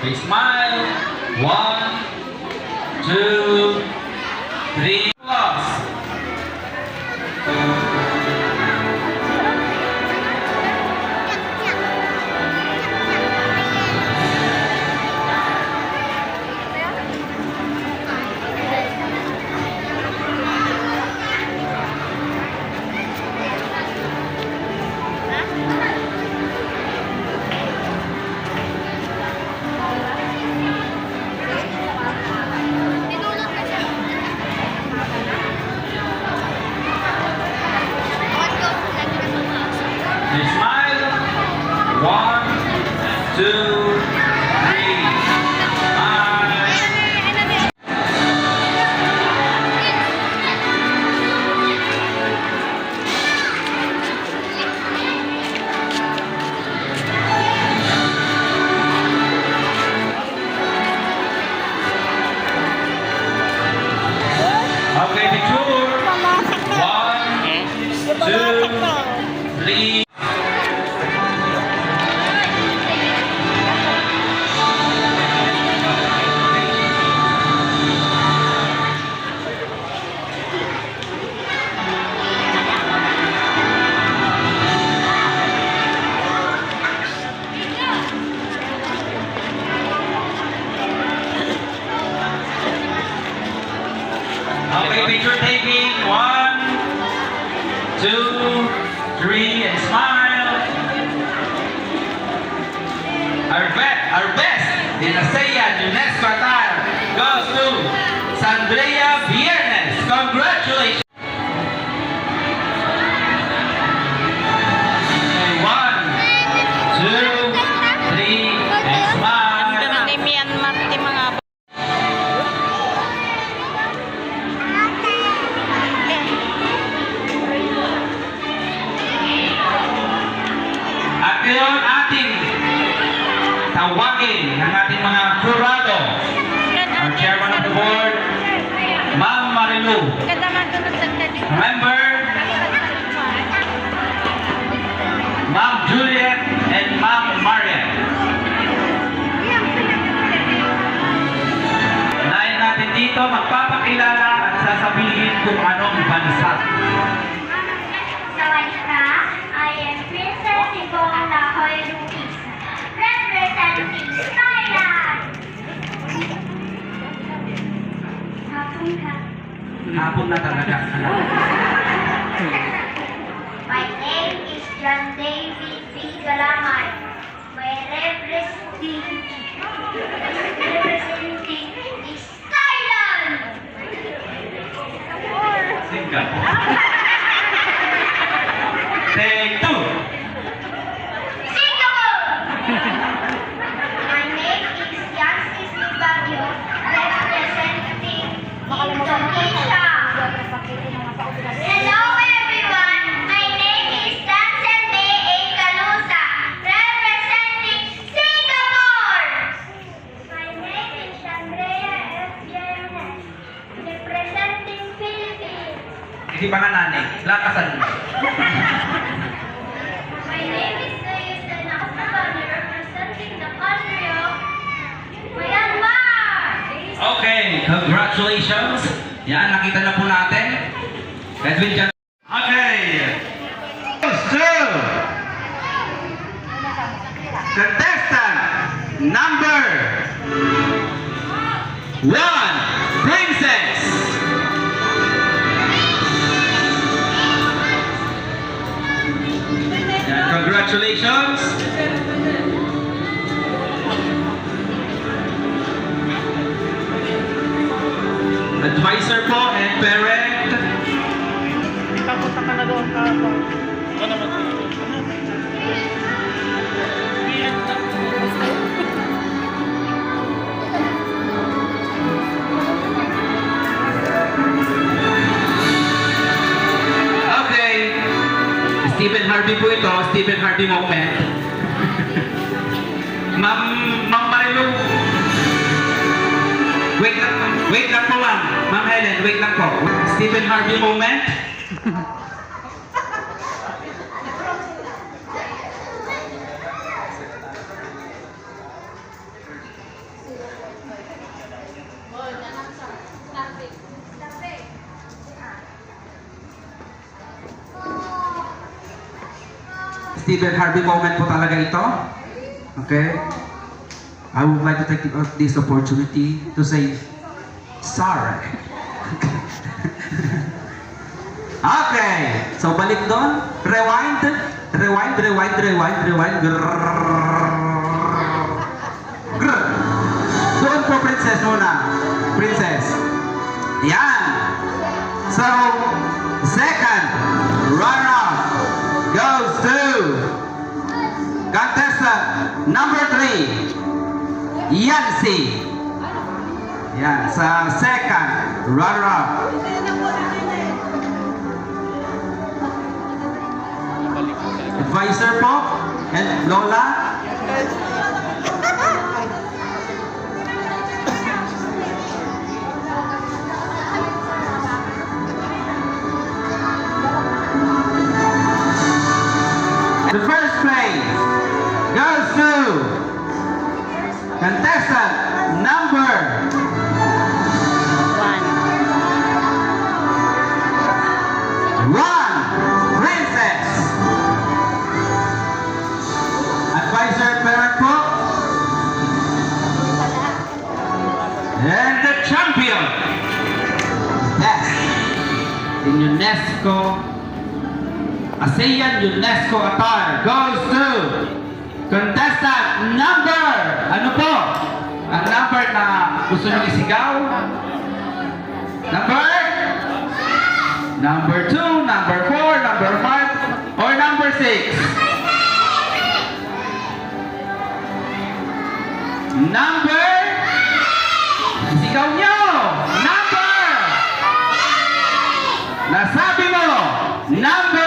Okay, smile. 1, 2, 3. Applause. You smile. 1, 2, 3. Smile. Okay, picture. 1, 2, 3. Okay, picture taking. 1, 2, 3, and smile. Our best Dinastia UNESCO attire goes to Sandrea Viernes. Congratulations. 1, 2, 3, and smile. Di Myanmar, di mga At ngayon ating tawagin ng ating mga kurado. Our chairman of the board, Ma'am Marilu. Member, Ma'am Juliet and Ma'am Marian. Unahin natin dito, magpapakilala at sasabihin kung anong bansa. Sawadika, I am Princess Yvonne Lahoy Ruiz, representing Thailand. Hapon ka. Hapon na talaga. My name is John David B. Galamay. My representing is Thailand. Singapore. Take 2. Singapore. My name is Yansis Bagyo, representing Indonesia. Hello everyone, my name is Dansen May A. Calusa, representing Singapore. My name is Andrea F. Jernes, representing Philippines. Hindi pa nga nanay. Lakasan mo. My name is Nayusen Akbani, representing the country of Myanmar. Okay, congratulations. Yan, nakita na po natin. Edwin Jan. Okay. So, contestant number 1, Princess. Yan, congratulations. Advisor po and parent. Papunta ka na doon ka. Okay. Stephen Harvey po ito. Stephen Harvey moment. Ma'am Marilu. Wait lang po ma'am. Ma'am Helen, wait lang po. Stephen Harvey moment. Stephen Harvey moment po talaga ito. Okay? I would like to take this opportunity to say sorry. Okay. So balik doon. Rewind. Rewind, rewind, rewind, rewind. Grrr. Doon po, princess muna. Princess. Yan. So, second runner-up goes to contestant number 3, Yancy. Yan, sa second runner-up. Advisor po, and Lola. The first place goes to contestant number 1, Princess. Advisor parent po. And the champion. Yes. In UNESCO ASEAN UNESCO attire goes to contestant number, ano po? Ang number na gusto nyo isigaw? Number 2, number 4, number 5, or number 6? Number? Isigaw nyo! Number! Nasabi mo! Number!